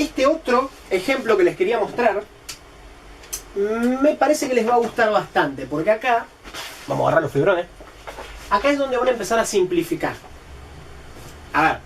este otro ejemplo que les quería mostrar me parece que les va a gustar bastante, porque acá, vamos a agarrar los fibrones, acá es donde van a empezar a simplificar. A ver,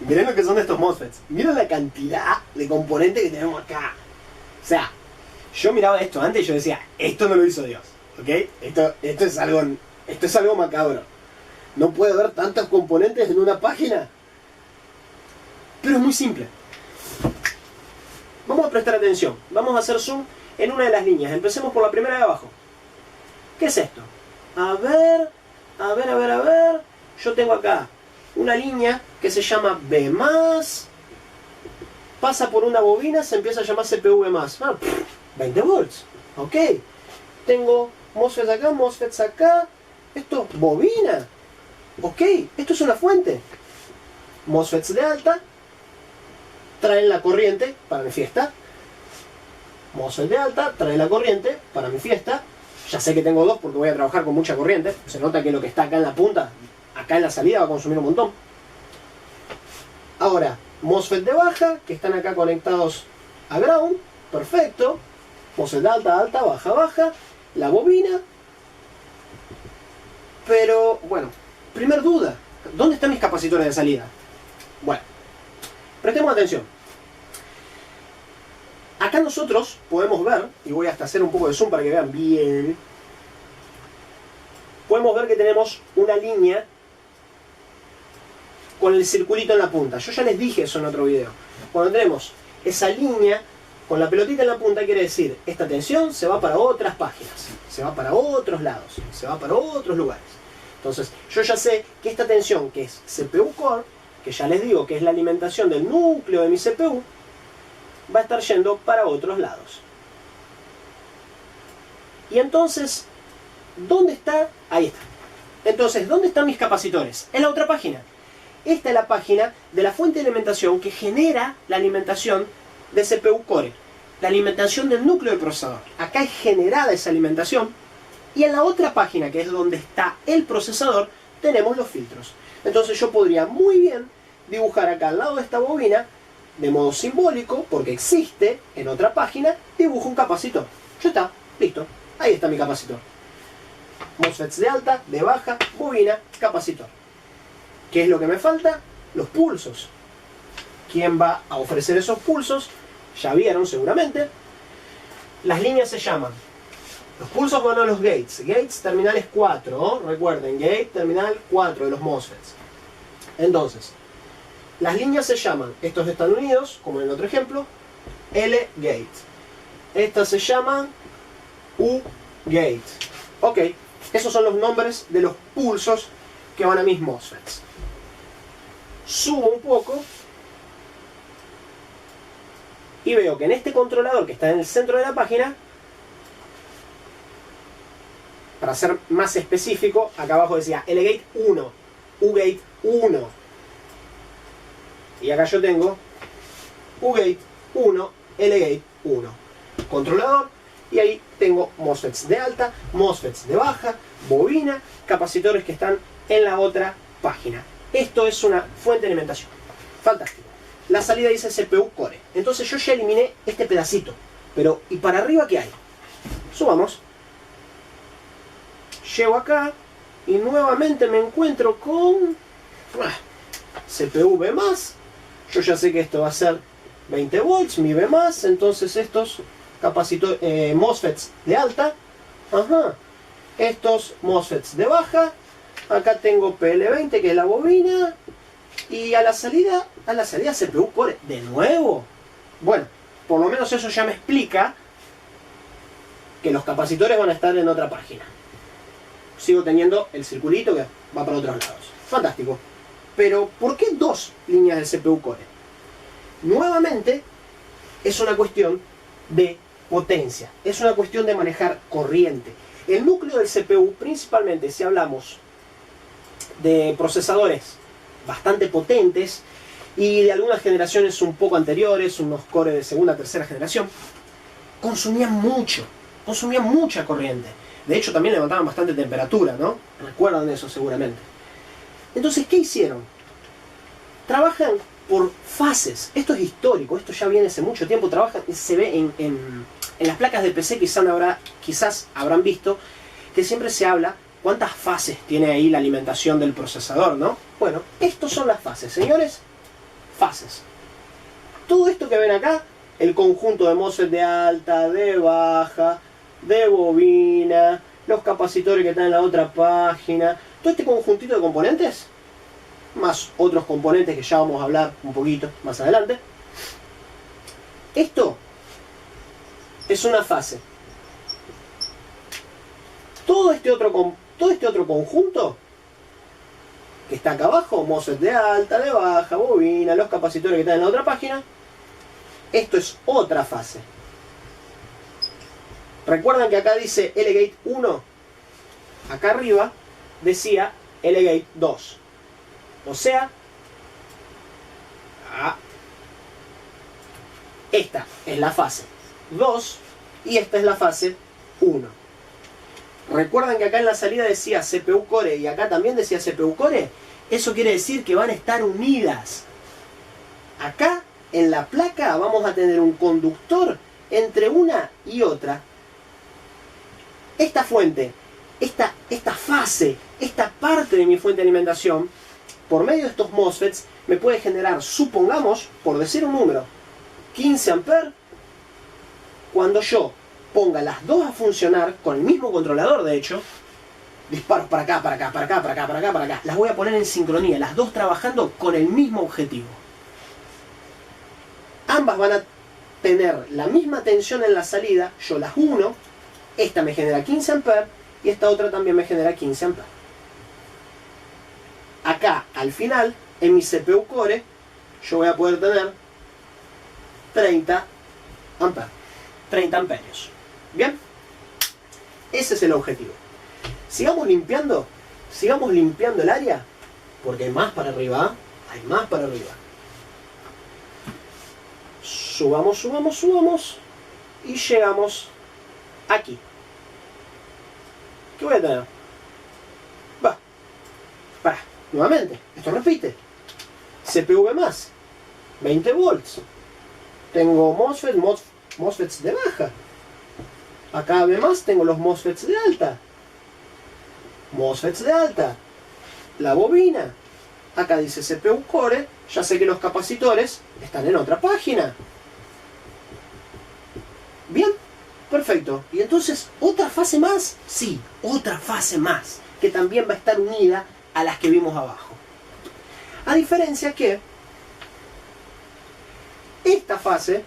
miren lo que son estos MOSFETs, miren la cantidad de componentes que tenemos acá. O sea, yo miraba esto antes y yo decía, esto no lo hizo Dios, ¿ok? Esto es algo macabro. No puede haber tantos componentes en una página. Pero es muy simple. Vamos a prestar atención. Vamos a hacer zoom en una de las líneas. Empecemos por la primera de abajo. ¿Qué es esto? A ver. Yo tengo acá una línea que se llama B+. Pasa por una bobina, se empieza a llamar CPU B+. 20 volts. Ok. Tengo MOSFETs acá. Esto es bobina. Ok. Esto es una fuente. MOSFETs de alta. Traen la corriente para mi fiesta. MOSFET de alta, trae la corriente para mi fiesta. Ya sé que tengo dos porque voy a trabajar con mucha corriente. Se nota que lo que está acá en la punta, acá en la salida va a consumir un montón. Ahora, MOSFET de baja, que están acá conectados a ground. Perfecto. MOSFET de alta, alta, baja, baja. La bobina. Pero, bueno, primer duda. ¿Dónde están mis capacitores de salida? Bueno, prestemos atención. Acá nosotros podemos ver, y voy hasta hacer un poco de zoom para que vean bien. Podemos ver que tenemos una línea con el circulito en la punta. Yo ya les dije eso en otro video. Cuando tenemos esa línea con la pelotita en la punta, quiere decir, esta tensión se va para otras páginas, se va para otros lados, se va para otros lugares. Entonces, yo ya sé que esta tensión, que es CPU Core, que ya les digo que es la alimentación del núcleo de mi CPU, va a estar yendo para otros lados. Y entonces, ¿dónde está? Ahí está. Entonces, ¿dónde están mis capacitores? En la otra página. Esta es la página de la fuente de alimentación que genera la alimentación de CPU Core, la alimentación del núcleo del procesador. Acá es generada esa alimentación. Y en la otra página, que es donde está el procesador, tenemos los filtros. Entonces yo podría muy bien dibujar acá al lado de esta bobina, de modo simbólico, porque existe en otra página, dibujo un capacitor. Ya está, listo. Ahí está mi capacitor. MOSFETs de alta, de baja, bobina, capacitor. ¿Qué es lo que me falta? Los pulsos. ¿Quién va a ofrecer esos pulsos? Ya vieron seguramente. Las líneas se llaman. Los pulsos van a los gates. Gates terminales 4. ¿Oh? Recuerden, gate terminal 4 de los MOSFETs. Entonces, las líneas se llaman, estos están unidos, como en el otro ejemplo, L-gate. Estas se llaman U-gate. Ok, esos son los nombres de los pulsos que van a mis MOSFETs. Subo un poco y veo que en este controlador que está en el centro de la página, para ser más específico, acá abajo decía L-gate 1, U-gate 1. Y acá yo tengo U-gate 1, L-gate 1. Controlador. Y ahí tengo MOSFETs de alta, MOSFETs de baja, bobina, capacitores que están en la otra página. Esto es una fuente de alimentación. Fantástico. La salida dice CPU Core. Entonces yo ya eliminé este pedacito. Pero, ¿y para arriba qué hay? Subamos. Llego acá y nuevamente me encuentro con CPU B+. Yo ya sé que esto va a ser 20 volts, mi B+, entonces estos capacitores, MOSFETs de alta, estos MOSFETs de baja, acá tengo PL20 que es la bobina, y a la salida CPU Core, de nuevo. Bueno, por lo menos eso ya me explica que los capacitores van a estar en otra página. Sigo teniendo el circulito que va para otros lados. Fantástico. Pero, ¿por qué dos líneas del CPU Core? Nuevamente, es una cuestión de potencia. Es una cuestión de manejar corriente. El núcleo del CPU, principalmente si hablamos de procesadores bastante potentes y de algunas generaciones un poco anteriores, unos cores de segunda, tercera generación, consumían mucha corriente. De hecho, también levantaban bastante temperatura, ¿no? Recuerdan eso seguramente. Entonces, ¿qué hicieron? trabajan por fases. Esto es histórico, esto ya viene hace mucho tiempo. Trabajan, se ve en las placas de PC, quizás habrán visto que siempre se habla cuántas fases tiene ahí la alimentación del procesador, ¿no? Bueno, estas son las fases, señores. Fases. Todo esto que ven acá, el conjunto de MOSFET de alta, de baja, de bobina, los capacitores que están en la otra página, todo este conjuntito de componentes, más otros componentes que ya vamos a hablar un poquito más adelante, esto es una fase. Todo este otro conjunto que está acá abajo, MOSFET de alta, de baja, bobina, los capacitores que están en la otra página, esto es otra fase. Recuerdan que acá dice L-Gate 1, acá arriba decía L-Gate 2. O sea, esta es la fase 2 y esta es la fase 1. Recuerdan que acá en la salida decía CPU Core y acá también decía CPU Core. Eso quiere decir que van a estar unidas. Acá en la placa vamos a tener un conductor entre una y otra. Esta fuente, esta fase, esta parte de mi fuente de alimentación, por medio de estos MOSFETs, me puede generar, supongamos, por decir un número, 15 amperes, cuando yo ponga las dos a funcionar con el mismo controlador, de hecho, disparos para acá, para acá, para acá, para acá, para acá, para acá, las voy a poner en sincronía, las dos trabajando con el mismo objetivo. Ambas van a tener la misma tensión en la salida, yo las uno, esta me genera 15 amperes y esta otra también me genera 15 amperes. Acá, al final, en mi CPU Core, yo voy a poder tener 30 amperes. 30 amperios. ¿Bien? Ese es el objetivo. Sigamos limpiando el área, porque hay más para arriba, hay más para arriba. Subamos, subamos, subamos, y llegamos aquí. ¿Qué voy a tener? Nuevamente, esto repite. CPU más, 20 volts. Tengo MOSFETs de baja. Acá además tengo los MOSFETs de alta. MOSFETs de alta. La bobina. Acá dice CPU Core. Ya sé que los capacitores están en otra página. Bien, perfecto. ¿Y entonces otra fase más? Sí, otra fase más, que también va a estar unida a las que vimos abajo. A diferencia que esta fase,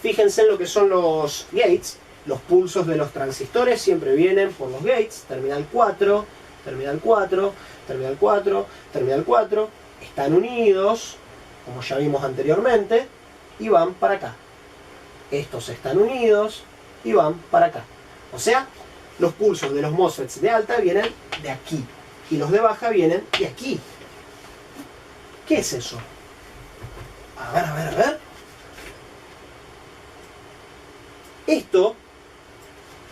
fíjense en lo que son los gates, los pulsos de los transistores siempre vienen por los gates, terminal 4, terminal 4, terminal 4, terminal 4, están unidos, como ya vimos anteriormente, y van para acá. Estos están unidos y van para acá. O sea, los pulsos de los MOSFETs de alta vienen de aquí y los de baja vienen de aquí. ¿Qué es eso? A ver, a ver, a ver. Esto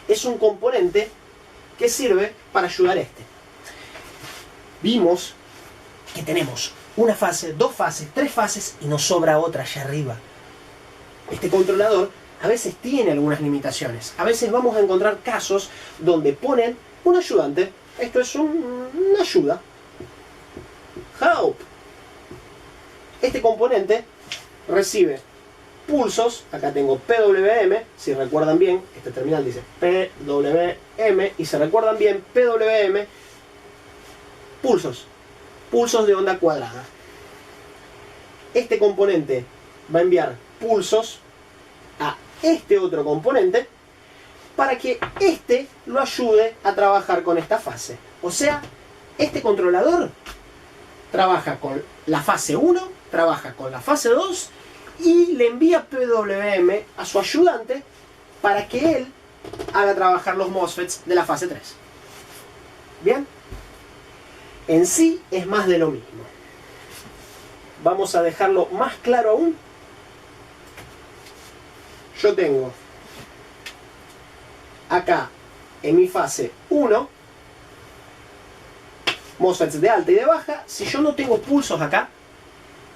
es un componente que sirve para ayudar a este. Vimos que tenemos una fase, dos fases, tres fases y nos sobra otra allá arriba. Este controlador a veces tiene algunas limitaciones. A veces vamos a encontrar casos donde ponen un ayudante. Esto es una ayuda. Help. Este componente recibe pulsos. Acá tengo PWM. Si recuerdan bien, este terminal dice PWM. Y si recuerdan bien, PWM, pulsos. Pulsos de onda cuadrada. Este componente va a enviar pulsos a este otro componente para que este lo ayude a trabajar con esta fase. O sea, este controlador trabaja con la fase 1, trabaja con la fase 2 y le envía PWM a su ayudante para que él haga trabajar los MOSFETs de la fase 3. ¿Bien? En sí es más de lo mismo. Vamos a dejarlo más claro aún. Yo tengo acá en mi fase 1 MOSFETs de alta y de baja. Si yo no tengo pulsos acá,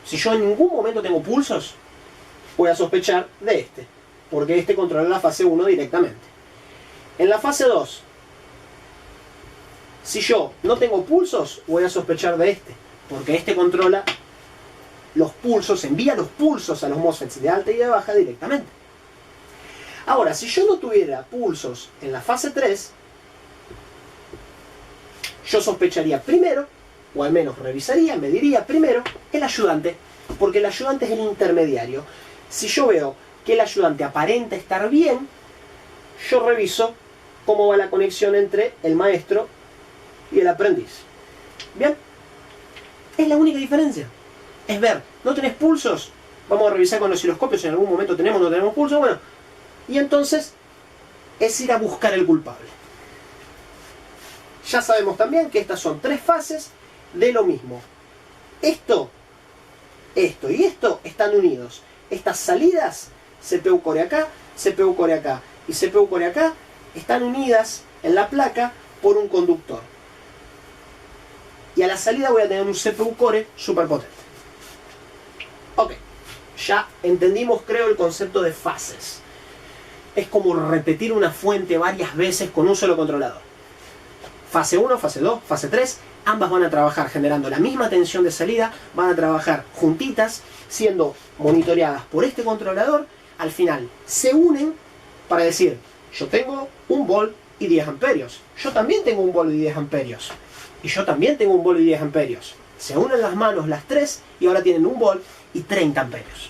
Si yo en ningún momento tengo pulsos, voy a sospechar de este, porque este controla la fase 1 directamente. En la fase 2, si yo no tengo pulsos, voy a sospechar de este, porque este controla los pulsos, envía los pulsos a los MOSFETs de alta y de baja directamente. Ahora, si yo no tuviera pulsos en la fase 3, yo sospecharía primero, o al menos revisaría, mediría primero, el ayudante, porque el ayudante es el intermediario. Si yo veo que el ayudante aparenta estar bien, yo reviso cómo va la conexión entre el maestro y el aprendiz. ¿Bien? Es la única diferencia. Es ver, ¿no tenés pulsos? Vamos a revisar con los osciloscopios, en algún momento tenemos o no tenemos pulsos. Bueno, y entonces es ir a buscar el culpable. Ya sabemos también que estas son 3 fases de lo mismo. Esto y esto están unidos. Estas salidas, CPU core acá, CPU core acá y CPU core acá, están unidas en la placa por un conductor. Y a la salida voy a tener un CPU core super potente. Ok, ya entendimos, creo, el concepto de fases. Es como repetir una fuente varias veces con un solo controlador. Fase 1, fase 2, fase 3, ambas van a trabajar generando la misma tensión de salida, van a trabajar juntitas, siendo monitoreadas por este controlador. Al final se unen para decir, yo tengo 1 volt y 10 amperios, yo también tengo 1 volt y 10 amperios, y yo también tengo 1 volt y 10 amperios. Se unen las manos las 3 y ahora tienen 1 volt y 30 amperios.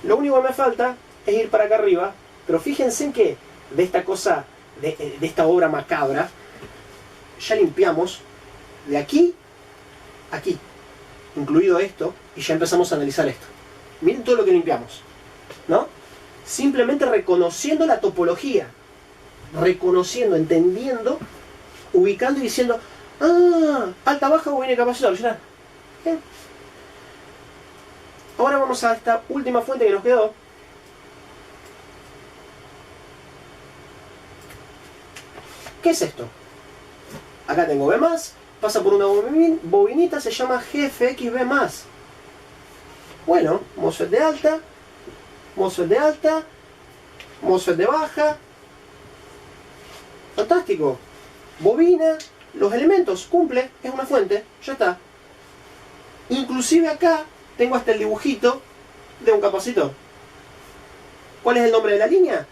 Lo único que me falta es ir para acá arriba, pero fíjense que de esta cosa, de esta obra macabra, ya limpiamos de aquí a aquí, incluido esto, y ya empezamos a analizar esto. Miren todo lo que limpiamos, ¿no? Simplemente reconociendo la topología, reconociendo, entendiendo, ubicando y diciendo, ah, alta, baja, bobina y capacitor. ¿Ya? ¿Bien? Ahora vamos a esta última fuente que nos quedó. ¿Qué es esto? Acá tengo B+, pasa por una bobinita, se llama GFXB+. Bueno, MOSFET de alta, MOSFET de alta, MOSFET de baja. Fantástico. Bobina, los elementos, cumple, es una fuente, ya está. Inclusive acá tengo hasta el dibujito de un capacitor. ¿Cuál es el nombre de la línea?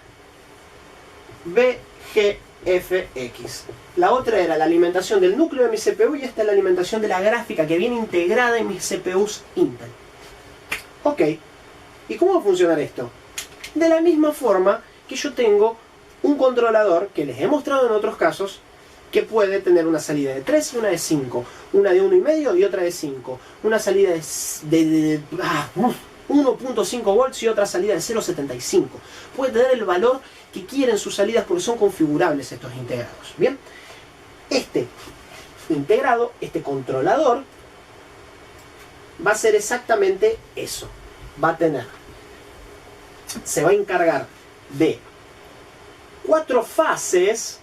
BGFX. La otra era la alimentación del núcleo de mi CPU y esta es la alimentación de la gráfica que viene integrada en mis CPUs Intel. Ok, ¿y cómo va a funcionar esto? De la misma forma que yo tengo un controlador, que les he mostrado en otros casos, que puede tener una salida de 3 y una de 5, una de 1,5 y otra de 5, una salida de 1.5 volts y otra salida de 0.75. Puede tener el valor que quieren sus salidas porque son configurables estos integrados. Bien, este integrado, este controlador, va a hacer exactamente eso. Va a tener, se va a encargar de 4 fases.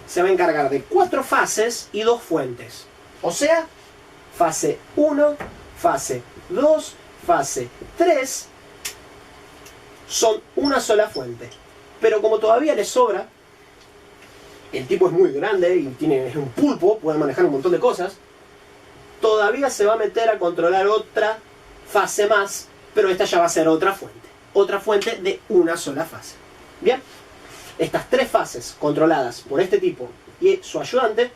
Se va a encargar de 4 fases y 2 fuentes. O sea, fase 1, fase 2, fase 3 son una sola fuente. Pero como todavía le sobra, el tipo es muy grande y es un pulpo, puede manejar un montón de cosas, todavía se va a meter a controlar otra fase más, pero esta ya va a ser otra fuente de una sola fase. Bien, estas 3 fases controladas por este tipo y su ayudante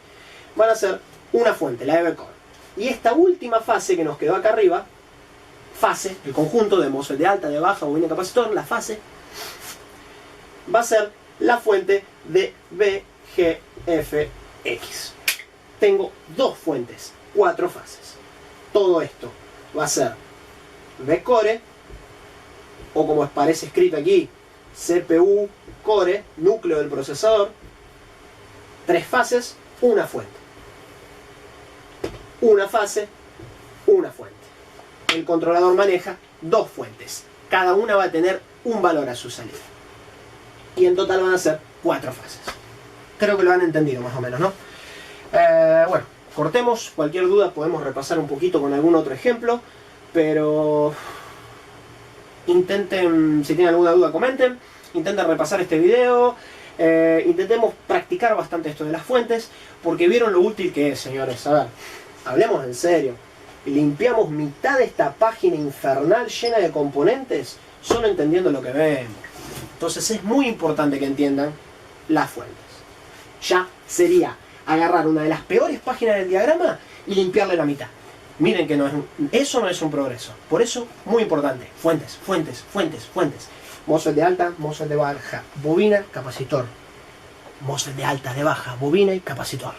van a ser una fuente, la EV Core. Y esta última fase que nos quedó acá arriba, fase, el conjunto de MOSFET de alta, de baja, bobina y capacitor, la fase, va a ser la fuente de BGFX. Tengo 2 fuentes, 4 fases. Todo esto va a ser V-Core, o como aparece escrito aquí, CPU Core, núcleo del procesador. 3 fases, una fuente. Una fase, una fuente. El controlador maneja 2 fuentes. Cada una va a tener un valor a su salida. Y en total van a ser 4 fases. Creo que lo han entendido más o menos, ¿no? Bueno, cortemos, cualquier duda podemos repasar un poquito con algún otro ejemplo, pero intenten, si tienen alguna duda comenten, intenten repasar este video, intentemos practicar bastante esto de las fuentes, porque vieron lo útil que es, señores. A ver, hablemos en serio. Limpiamos mitad de esta página infernal llena de componentes solo entendiendo lo que vemos. Entonces es muy importante que entiendan las fuentes. Ya sería agarrar una de las peores páginas del diagrama y limpiarle la mitad. Miren que eso no es un progreso. Por eso, muy importante, fuentes, fuentes, fuentes, fuentes. MOSFET de alta, MOSFET de baja, bobina, capacitor. MOSFET de alta, de baja, bobina y capacitor.